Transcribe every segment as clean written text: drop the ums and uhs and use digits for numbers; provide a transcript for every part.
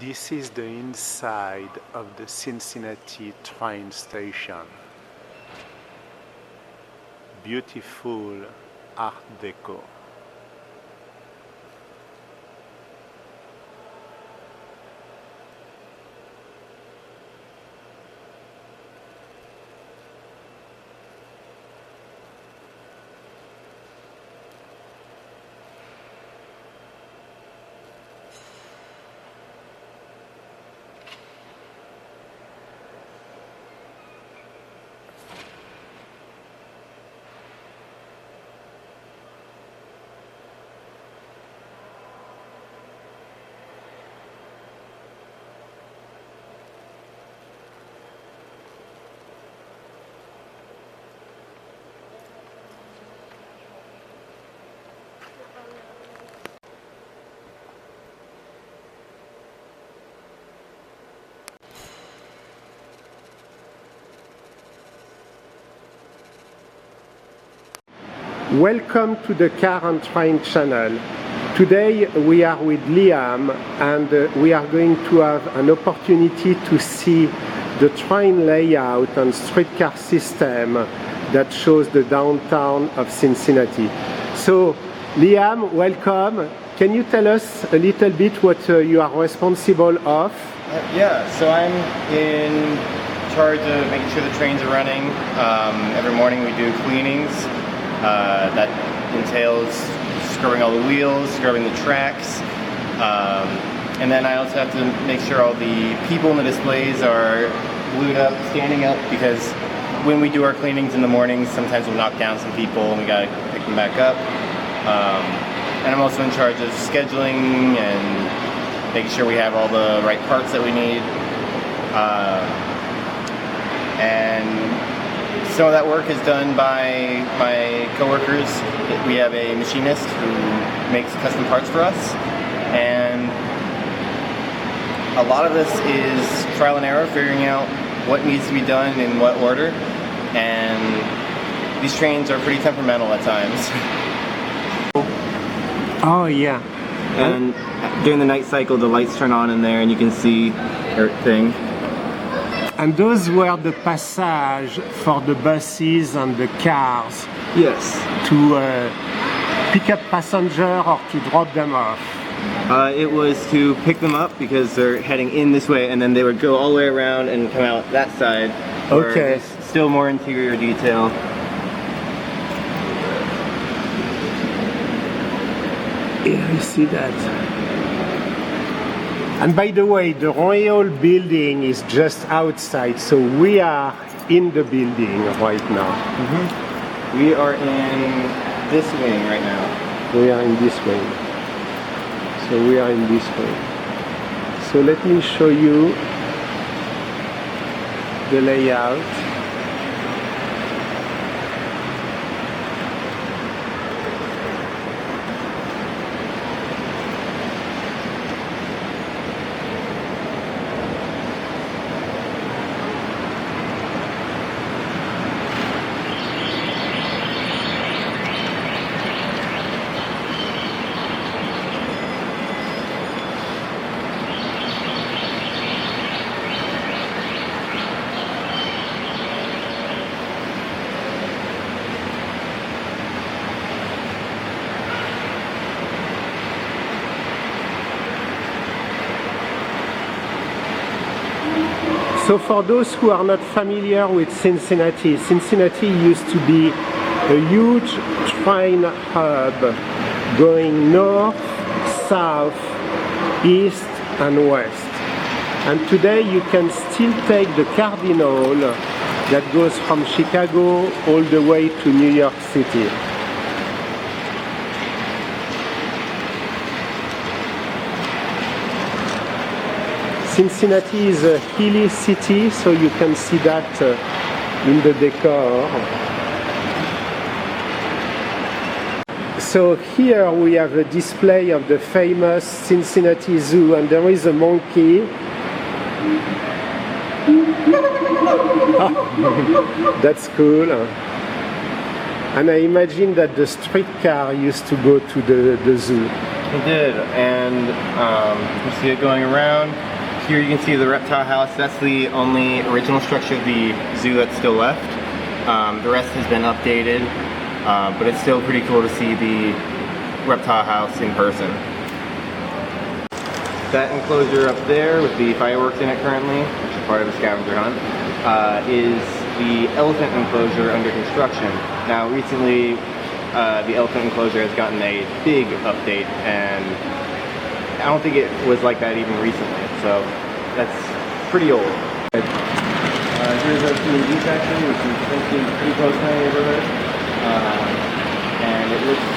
This is the inside of the Cincinnati train station. Beautiful Art Deco. Welcome to the Car and Train channel. Today we are with Liam and we are going to have an opportunity to see the train layout and streetcar system that shows the downtown of Cincinnati. So Liam, welcome. Can you tell us a little bit what you are responsible of? Yeah, so I'm in charge of making sure the trains are running. Every morning we do cleanings. That entails scrubbing all the wheels, scrubbing the tracks, and then I also have to make sure all the people in the displays are glued up, standing up, because when we do our cleanings in the mornings, sometimes we'll knock down some people and we gotta pick them back up. And I'm also in charge of scheduling and making sure we have all the right parts that we need. And some of that work is done by my coworkers. We have a machinist who makes custom parts for us, and a lot of this is trial and error, figuring out what needs to be done in what order, and these trains are pretty temperamental at times. Oh yeah. And during the night cycle the lights turn on in there and you can see everything. And those were the passage for the buses and the cars. Yes. To pick up passengers or to drop them off. It was to pick them up because they're heading in this way, and then they would go all the way around and come out that side. Okay. Still more interior detail. Yeah, I see that. And by the way, the Royal building is just outside, so we are in the building right now. Mm-hmm. We are in this wing right now. We are in this wing. So we are in this wing. So let me show you the layout. So for those who are not familiar with Cincinnati, Cincinnati used to be a huge train hub going north, south, east and west. And today you can still take the Cardinal that goes from Chicago all the way to New York City. Cincinnati is a hilly city, so you can see that in the decor. So here we have a display of the famous Cincinnati Zoo, and there is a monkey. That's cool. And I imagine that the streetcar used to go to the zoo. He did, and you see it going around. Here you can see the reptile house. That's the only original structure of the zoo that's still left. The rest has been updated, but it's still pretty cool to see the reptile house in person. That enclosure up there with the fireworks in it currently, which is part of the scavenger hunt, is the elephant enclosure under construction. Now recently, the elephant enclosure has gotten a big update, and I don't think it was like that even recently, so that's pretty old. Here's our T&D section, which is pretty close to my neighborhood, and it looks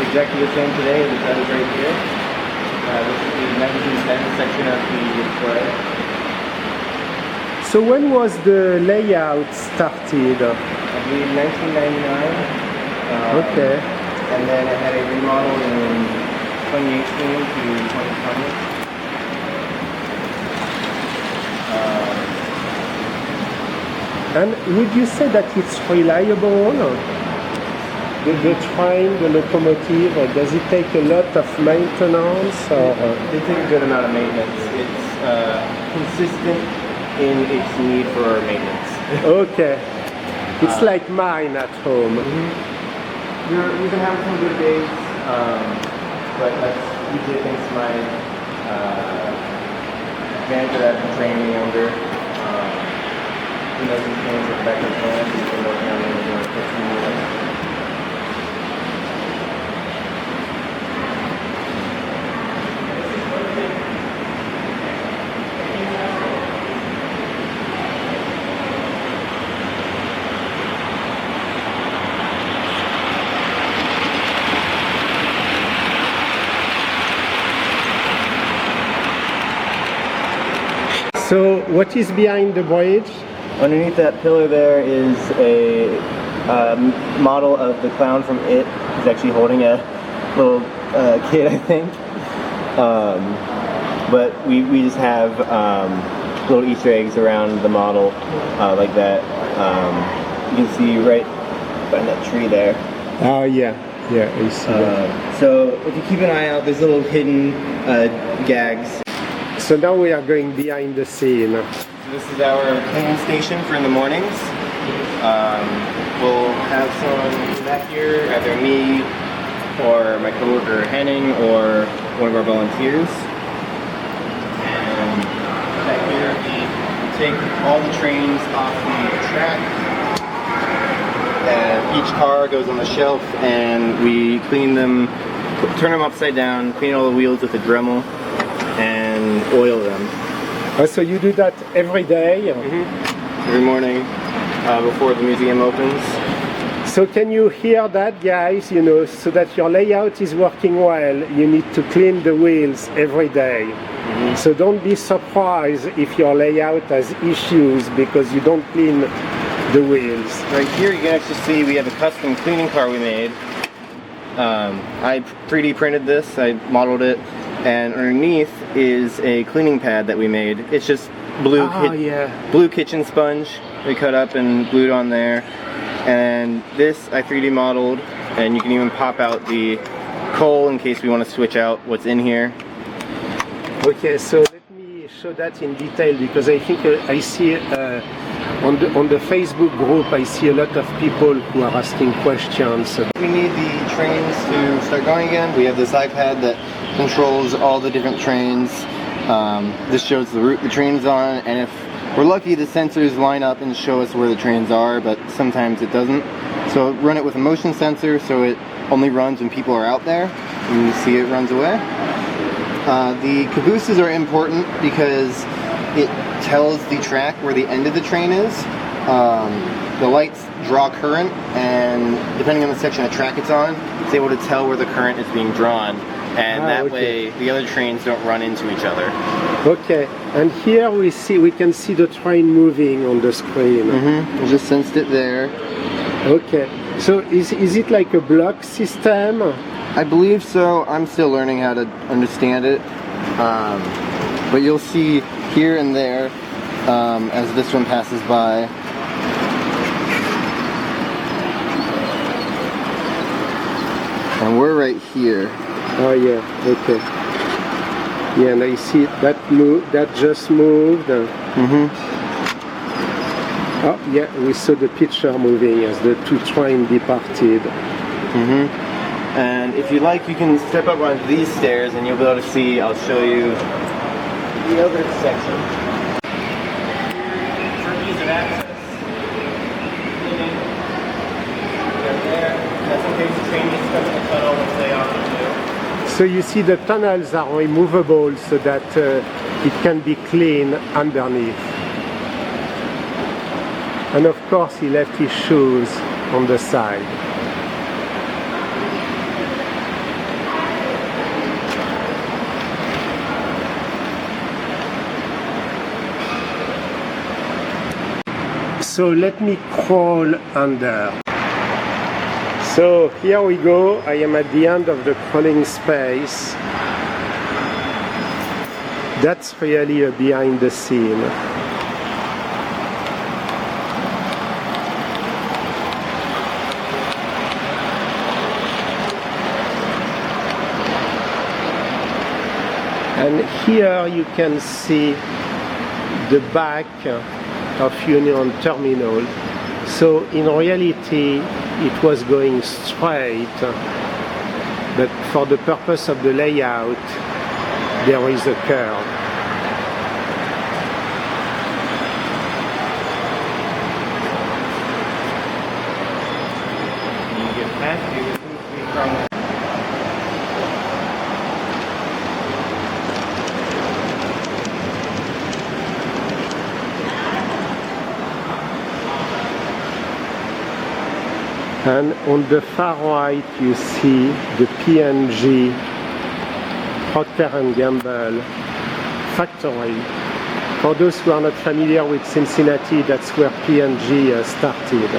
exactly the same today as it does right here. This is the 1910 section of the display. So when was the layout started? I believe 1999. Okay. And then it had a remodel in 2018 to 2020. And would you say that it's reliable? The train, the locomotive, or does it take a lot of maintenance? Or? They take a good amount of maintenance. It's consistent in its need for maintenance. Okay. It's like mine at home. We've been having some good days, but that's usually thanks to my manager that I've been training me under. He knows these things at the back of the plant. He's been working on them for 15 years. So what is behind the bridge? Underneath that pillar there is a model of the clown from It. He's actually holding a little kid, I think. But we just have little Easter eggs around the model like that. You can see right behind that tree there. Oh yeah, I see that. So if you keep an eye out, there's little hidden gags. So now we are going behind the scene. This is our cleaning station for in the mornings. We'll have someone back here, either me or my coworker Henning or one of our volunteers. And back here we take all the trains off the track. And each car goes on the shelf and we clean them, turn them upside down, clean all the wheels with a Dremel, and oil them. So you do that every day? Every morning before the museum opens. So can you hear that, guys? You know, so that your layout is working well, you need to clean the wheels every day. So don't be surprised if your layout has issues because you don't clean the wheels. Right here you can actually see we have a custom cleaning car we made. I 3D printed this, I modeled it. And underneath is a cleaning pad that we made. It's just blue kitchen sponge we cut up and glued on there. And this I 3D modeled, and you can even pop out the coal in case we want to switch out what's in here. Okay, so let me show that in detail because I think I see on the Facebook group I see a lot of people who are asking questions. We need the trains to start going again. We have this iPad that controls all the different trains. This shows the route the train's on, and if we're lucky the sensors line up and show us where the trains are, but sometimes it doesn't. So run it with a motion sensor so it only runs when people are out there and you see it runs away. The cabooses are important because it tells the track where the end of the train is. The lights draw current, and depending on the section of track it's on, it's able to tell where the current is being drawn. And that way the other trains don't run into each other. Okay, and here we can see the train moving on the screen. We just sensed it there. Okay, so is it like a block system? I believe so. I'm still learning how to understand it. But you'll see here and there as this one passes by. And we're right here. Oh yeah, okay. Yeah, and I see that that just moved. Oh yeah, we saw the picture moving as the two trains departed. And if you like, you can step up onto these stairs and you'll be able to see, I'll show you the other section. For ease of access. There. That's in case the train needs to come in the tunnel, which they often do. So you see the tunnels are removable so that it can be clean underneath. And of course he left his shoes on the side. So let me crawl under. So here we go, I am at the end of the crawling space. That's really a behind the scene. And here you can see the back of Union Terminal. So in reality it was going straight, but for the purpose of the layout there is a curve. You get past you from And on the far right you see the P&G Procter & Gamble factory. For those who are not familiar with Cincinnati, that's where P&G started.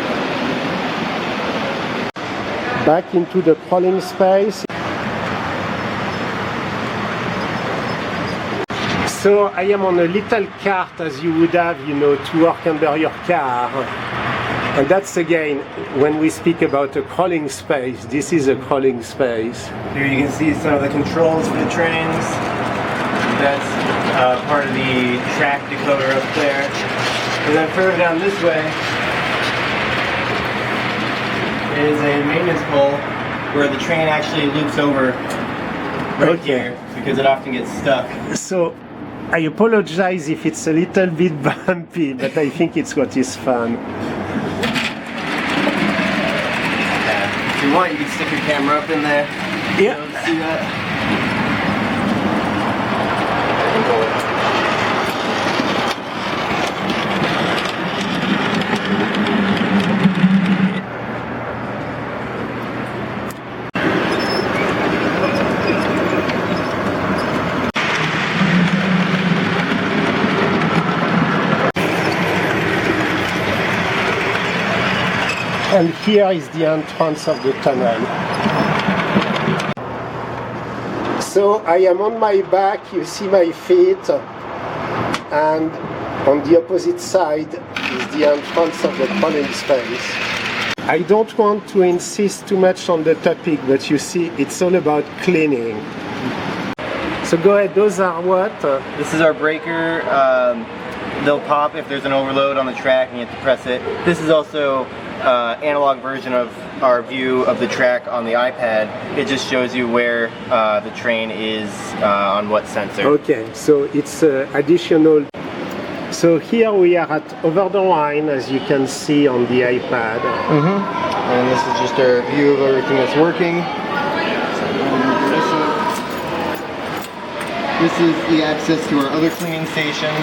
Back into the crawling space. So I am on a little cart as you would have, you know, to work under your car. And that's again, when we speak about a crawling space, this is a crawling space. Here you can see some of the controls for the trains. That's part of the track decoder up there. And then further down this way is a maintenance pole where the train actually loops over right here because it often gets stuck. So I apologize if it's a little bit bumpy, but I think it's what is fun. If you want, you can stick your camera up in there. Yeah. See that? And here is the entrance of the tunnel. So I am on my back, you see my feet, and on the opposite side is the entrance of the crawling space. I don't want to insist too much on the topic, but you see it's all about cleaning. So go ahead, those are what? This is our breaker. They'll pop if there's an overload on the track and you have to press it. This is also analog version of our view of the track on the iPad. It just shows you where the train is on what sensor. Okay, so it's additional. So here we are at over the Rhine, as you can see on the iPad. And this is just our view of everything that's working. This is the access to our other cleaning station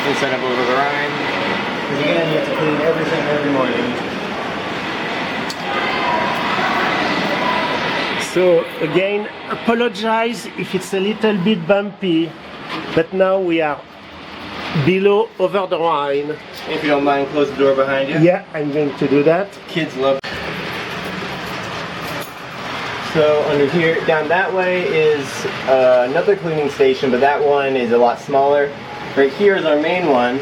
inside of over the Rhine. Because again, you have to clean everything every morning. So again, apologize if it's a little bit bumpy, but now we are below over the Rhine. If you don't mind, close the door behind you. Yeah, I'm going to do that. Kids love. So under here, down that way is another cleaning station, but that one is a lot smaller. Right here is our main one,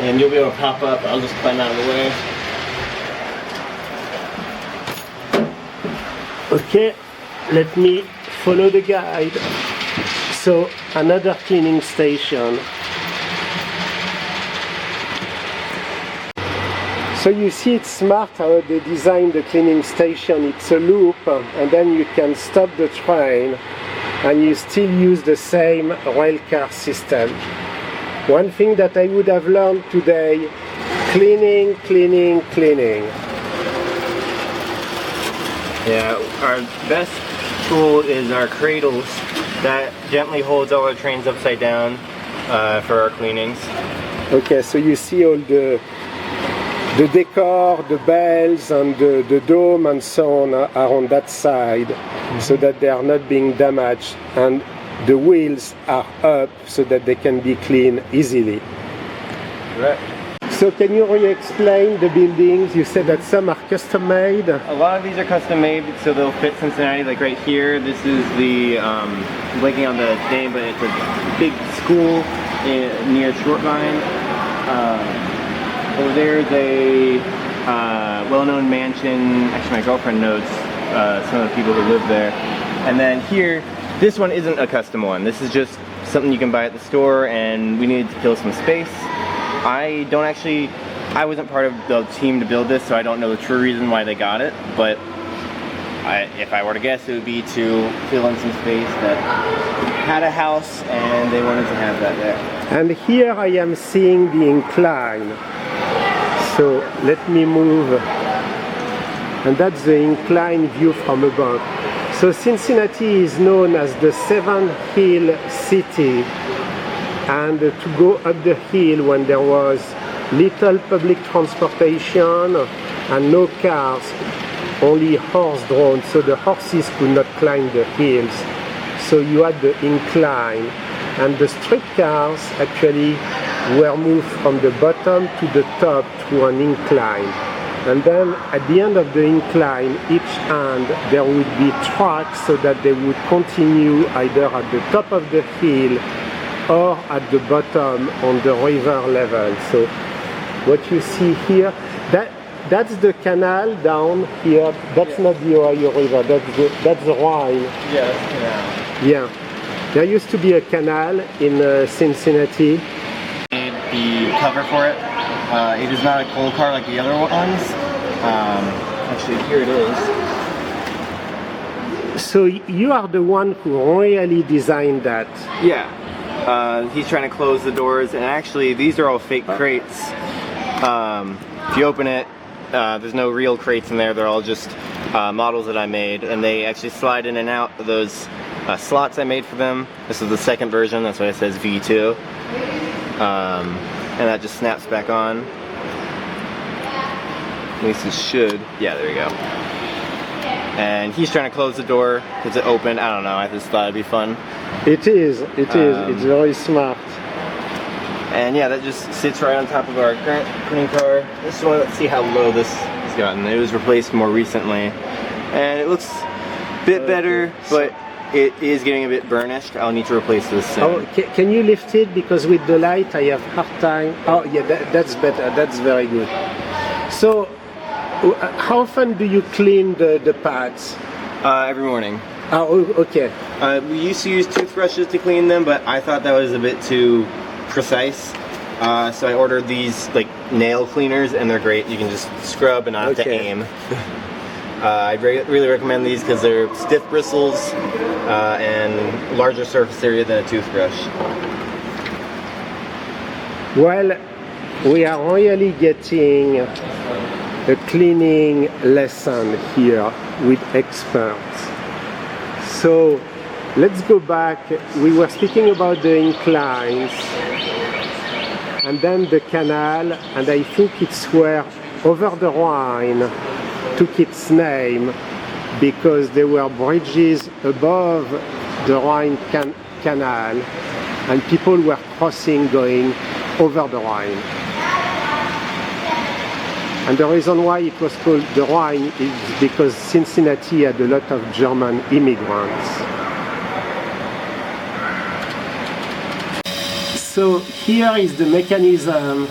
and you'll be able to pop up. I'll just climb out of the way. Okay, let me follow the guide. So another cleaning station. So you see it's smart how they designed the cleaning station. It's a loop and then you can stop the train and you still use the same railcar system. One thing that I would have learned today, cleaning, cleaning, cleaning. Yeah, our best tool is our cradles that gently holds all our trains upside down for our cleanings. Okay, so you see all the decor, the bells and the dome and so on are on that side, so that they are not being damaged, and the wheels are up so that they can be cleaned easily. Right. So can you re-explain the buildings? You said that some are custom made. A lot of these are custom made, so they'll fit Cincinnati. Like right here, this is the, I'm blanking on the name, but it's a big school near Rhine. Over there is a well-known mansion. Actually, my girlfriend knows some of the people who live there. And then here, this one isn't a custom one. This is just something you can buy at the store, and we needed to fill some space. I wasn't part of the team to build this, so I don't know the true reason why they got it, but if I were to guess, it would be to fill in some space that had a house and they wanted to have that there. And here I am seeing the incline. So let me move. And that's the incline view from above. So Cincinnati is known as the Seven Hill City. And to go up the hill when there was little public transportation and no cars, only horse-drawn, so the horses could not climb the hills. So you had the incline, and the streetcars actually were moved from the bottom to the top to an incline. And then at the end of the incline, each end there would be tracks so that they would continue either at the top of the hill or at the bottom on the river level. So what you see here, that's the canal down here. That's not the Ohio River, that's the Rhine. Yeah, that's the canal. Yeah. There used to be a canal in Cincinnati. The cover for it. It is not a coal car like the other ones. Actually, here it is. So you are the one who really designed that. Yeah. He's trying to close the doors, and actually these are all fake crates. If you open it, there's no real crates in there. They're all just models that I made, and they actually slide in and out of those slots I made for them. This is the second version, that's why it says V2. And that just snaps back on. At least it should. Yeah, there we go. And he's trying to close the door because it opened. I don't know, I just thought it'd be fun. It is. It's very smart. And yeah, that just sits right on top of our current cleaning car. This one, let's see how low this has gotten. It was replaced more recently. And it looks a bit better, but it is getting a bit burnished. I'll need to replace this soon. Oh, can you lift it? Because with the light I have hard time. Oh yeah, that's better. That's very good. So, how often do you clean the pads? Every morning. Oh, okay. We used to use toothbrushes to clean them, but I thought that was a bit too precise. So I ordered these like nail cleaners, and they're great. You can just scrub and not have to aim. I really recommend these because they're stiff bristles and larger surface area than a toothbrush. Well, we are really getting a cleaning lesson here with experts. So let's go back. We were speaking about the inclines and then the canal, and I think it's where over the Rhine took its name because there were bridges above the Rhine canal and people were crossing going over the Rhine. And the reason why it was called the Rhine is because Cincinnati had a lot of German immigrants. So here is the mechanism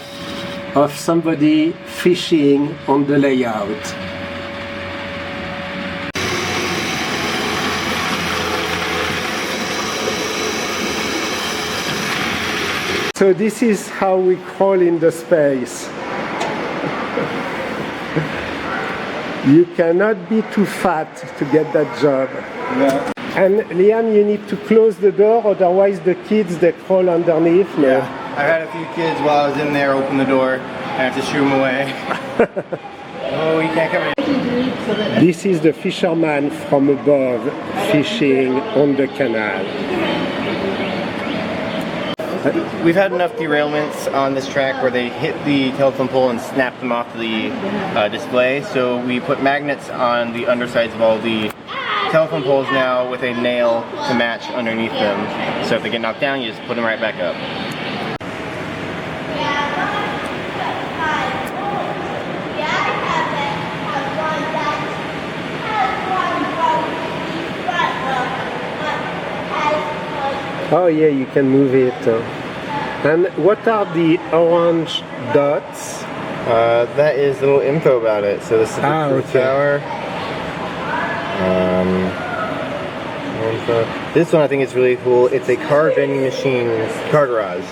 of somebody fishing on the layout. So this is how we crawl in the space. You cannot be too fat to get that job. Yeah. And Liam, you need to close the door, otherwise the kids, they crawl underneath. No? Yeah. I've had a few kids while I was in there open the door. I have to shoo them away. Oh, you can't come in. This is the fisherman from above fishing on the canal. We've had enough derailments on this track where they hit the telephone pole and snap them off the display. So we put magnets on the undersides of all the telephone poles now with a nail to match underneath them. So if they get knocked down, you just put them right back up. Oh yeah, you can move it. And what are the orange dots? That is a little info about it. So this is the Carew Tower. Info. This one I think is really cool. It's a car vending machine, car garage.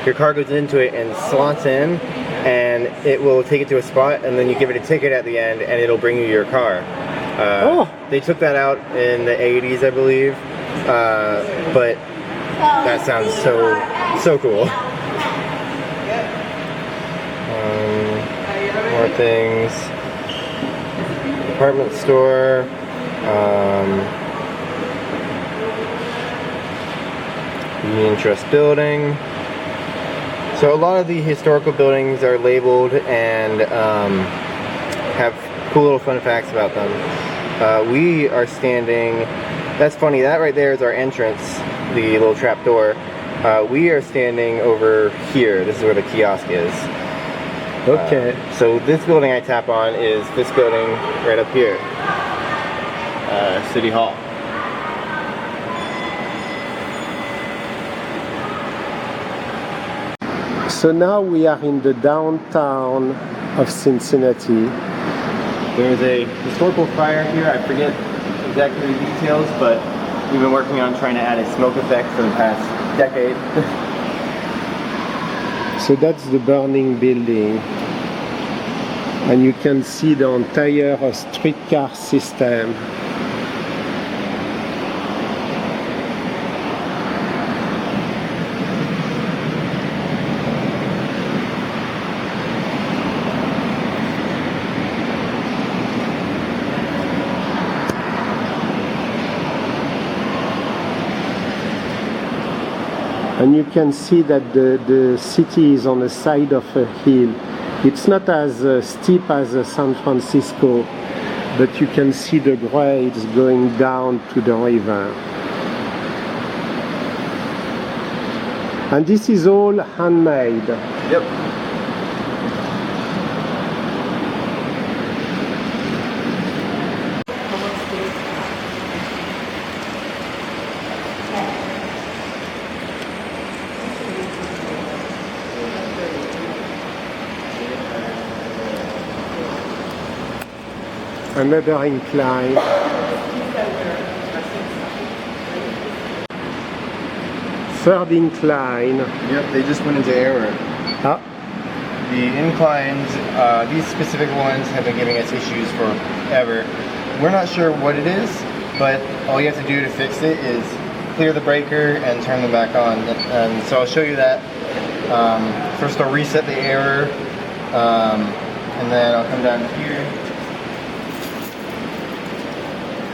Your car goes into it and slots in, and it will take it to a spot, and then you give it a ticket at the end, and it'll bring you your car. They took that out in the 80s, I believe, but that sounds so cool. More things. Department store. Union Trust building. So a lot of the historical buildings are labeled and have cool little fun facts about them. We are standing, that's funny, that right there is our entrance, the little trap door. We are standing over here. This is where the kiosk is. Okay. So this building I tap on is this building right up here. City Hall. So now we are in the downtown of Cincinnati. There's a historical fire here. I forget exactly the details, but we've been working on trying to add a smoke effect for the past decade. So that's the burning building. And you can see the entire streetcar system. And you can see that the city is on the side of a hill. It's not as steep as San Francisco, but you can see the grades going down to the river. And this is all handmade. Yep. Another incline. Third incline. Yep, they just went into error. Ah. The inclines, these specific ones have been giving us issues forever. We're not sure what it is, but all you have to do to fix it is clear the breaker and turn them back on. And so I'll show you that. First I'll reset the error, and then I'll come down here.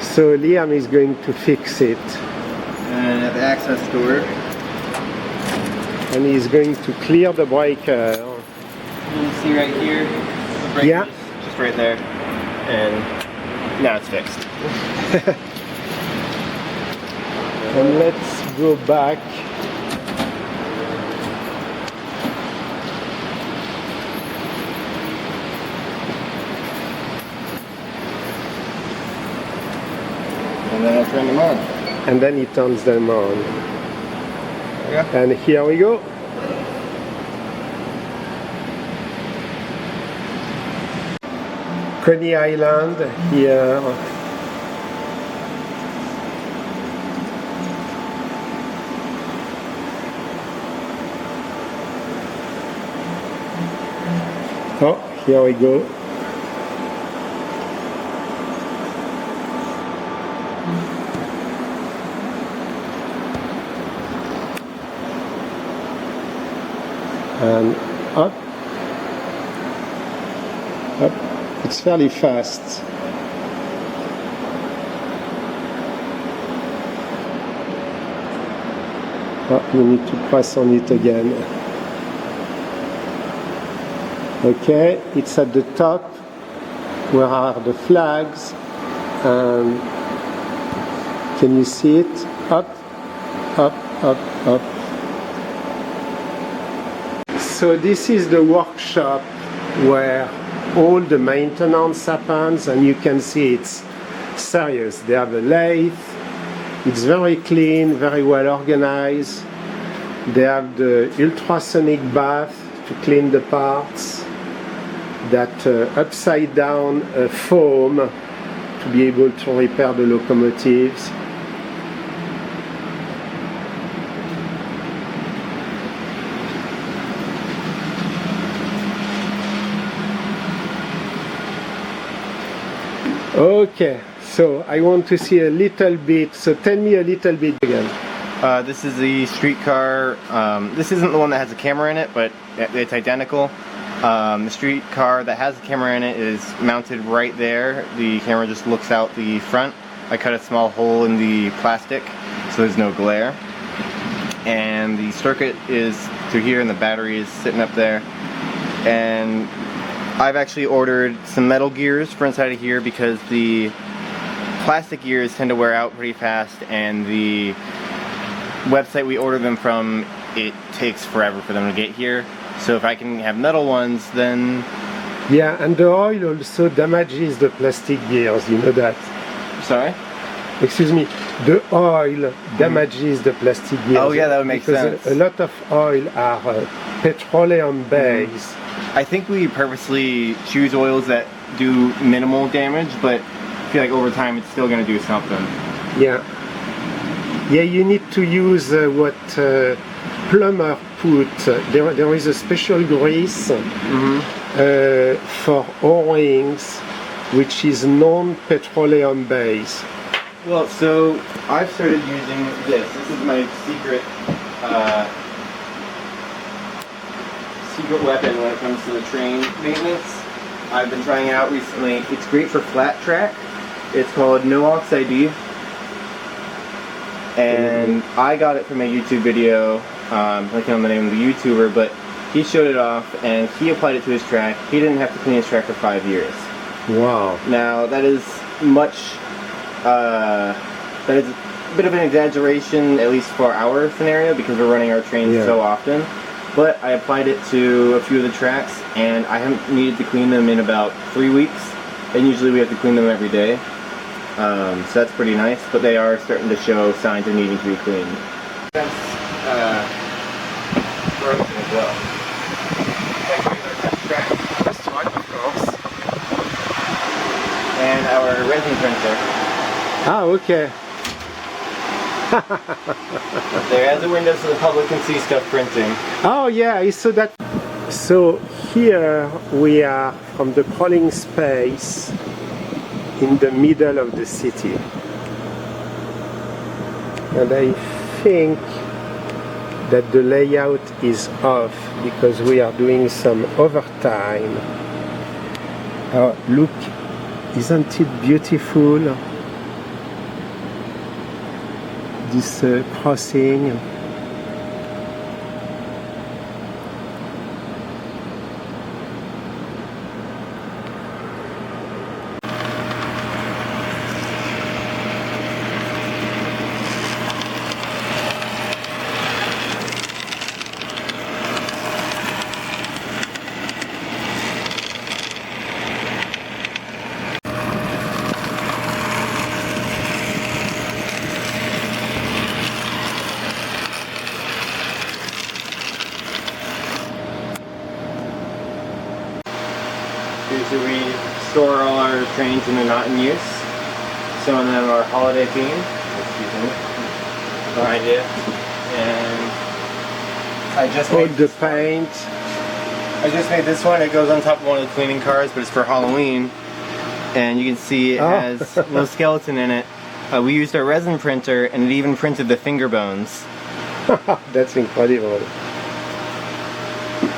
So Liam is going to fix it. And at the access door. And he's going to clear the breaker. You see right here, the breaker is just right there. And now it's fixed. And let's go back. And then I'll turn them on. And then he turns them on. Yeah. And here we go. Coney Island here. Oh, here we go. And up. Up. It's fairly fast. Oh, you need to press on it again. Okay, it's at the top where are the flags, and can you see it? Up, up, up, up. So this is the workshop where all the maintenance happens, and you can see it's serious. They have a lathe, it's very clean, very well organized. They have the ultrasonic bath to clean the parts, that upside down foam to be able to repair the locomotives. Okay, so I want to see a little bit, so tell me a little bit again. This is the Streetcar. This isn't the one that has a camera in it, but it's identical. The Streetcar that has the camera in it is mounted right there. The camera just looks out the front. I cut a small hole in the plastic so there's no glare. And the circuit is through here, and the battery is sitting up there. And I've actually ordered some metal gears for inside of here because the plastic gears tend to wear out pretty fast, and the website we order them from, it takes forever for them to get here. So if I can have metal ones, then... Yeah, and the oil also damages the plastic gears, you know that? Sorry? Excuse me, the oil damages the plastic gears. Oh yeah, that would make sense. Because a lot of oil are petroleum based. I think we purposely choose oils that do minimal damage, but I feel like over time it's still going to do something. Yeah. Yeah, you need to use what plumber put. There is a special grease for O-rings, which is non-petroleum based. Well, so I've started using this. This is my secret weapon when it comes to the train maintenance. I've been trying it out recently. It's great for flat track. It's called No Oxide, and I got it from a YouTube video, clicking on the name of the YouTuber, but he showed it off and he applied it to his track. He didn't have to clean his track for 5 years. Wow. Now that is much, that is a bit of an exaggeration, at least for our scenario, because we're running our trains so often. But I applied it to a few of the tracks, and I haven't needed to clean them in about 3 weeks. And usually we have to clean them every day. So that's pretty nice, but they are starting to show signs of needing to be cleaned. That's broken as well. This one, of course. And our resin printer. Ah, okay. There has a window so the public can see stuff printing. Oh yeah, I saw that. So here we are from the crawling space in the middle of the city. And I think that the layout is off because we are doing some overtime. Oh, look, isn't it beautiful? This crossing. Usually we store all our trains when they're not in use. Some of them are holiday themed. Excuse me. Behind you. And I just All made the paint. I just made this one. It goes on top of one of the cleaning cars, but it's for Halloween. And you can see it has a little skeleton in it. We used our resin printer, and it even printed the finger bones. That's incredible.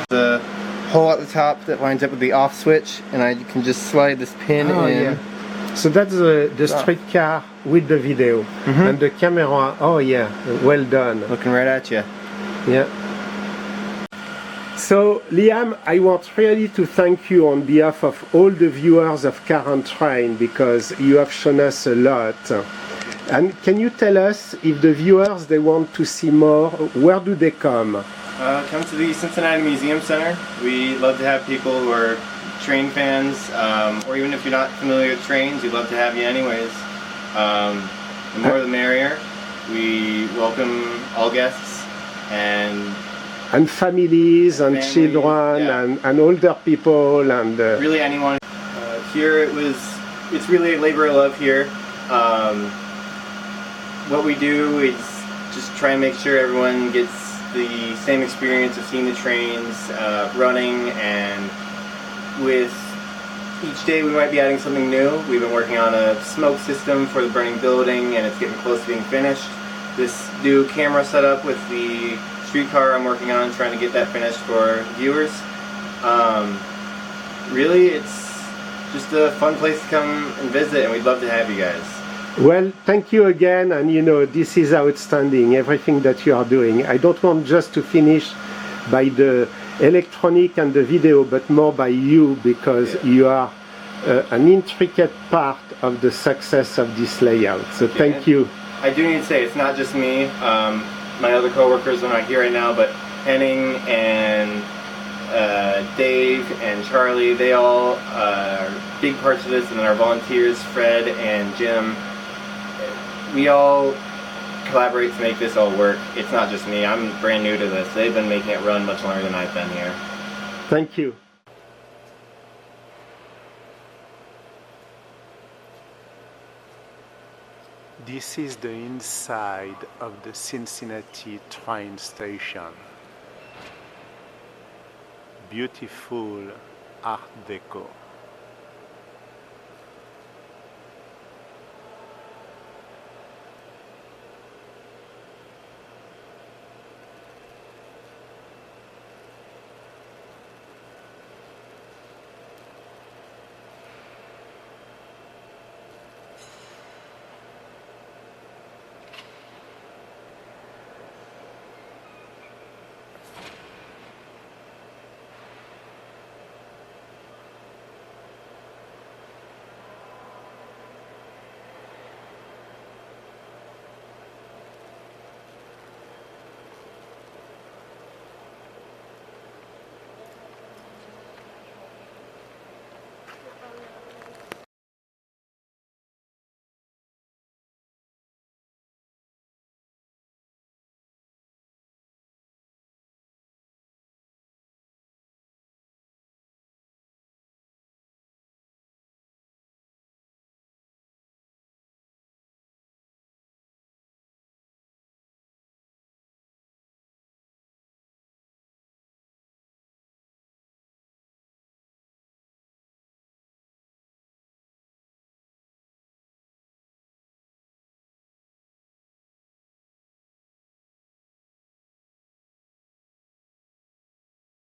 The hole at the top that lines up with the off switch, and I can just slide this pin in. Yeah. So that's the streetcar with the video. And the camera, oh yeah, well done. Looking right at you. Yeah. So Liam, I want really to thank you on behalf of all the viewers of Car and Train, because you have shown us a lot. And can you tell us, if the viewers they want to see more, where do they come? Come to the Cincinnati Museum Center. We love to have people who are train fans, or even if you're not familiar with trains, we'd love to have you anyways. The more the merrier. We welcome all guests and families and children, yeah. and older people, and really anyone. Here it's really a labor of love here. What we do is just try and make sure everyone gets the same experience of seeing the trains running, and with each day we might be adding something new. We've been working on a smoke system for the burning building, and it's getting close to being finished. This new camera setup with the streetcar I'm working on, trying to get that finished for viewers. Really, it's just a fun place to come and visit, and we'd love to have you guys. Well, thank you again, and you know, this is outstanding, everything that you are doing. I don't want just to finish by the electronic and the video, but more by you, because you are an intricate part of the success of this layout. So thank you. I do need to say, it's not just me. My other co-workers are not here right now, but Henning and Dave and Charlie, they all are big parts of this, and then our volunteers, Fred and Jim. We all collaborate to make this all work. It's not just me. I'm brand new to this. They've been making it run much longer than I've been here. Thank you. This is the inside of the Cincinnati train station. Beautiful Art Deco.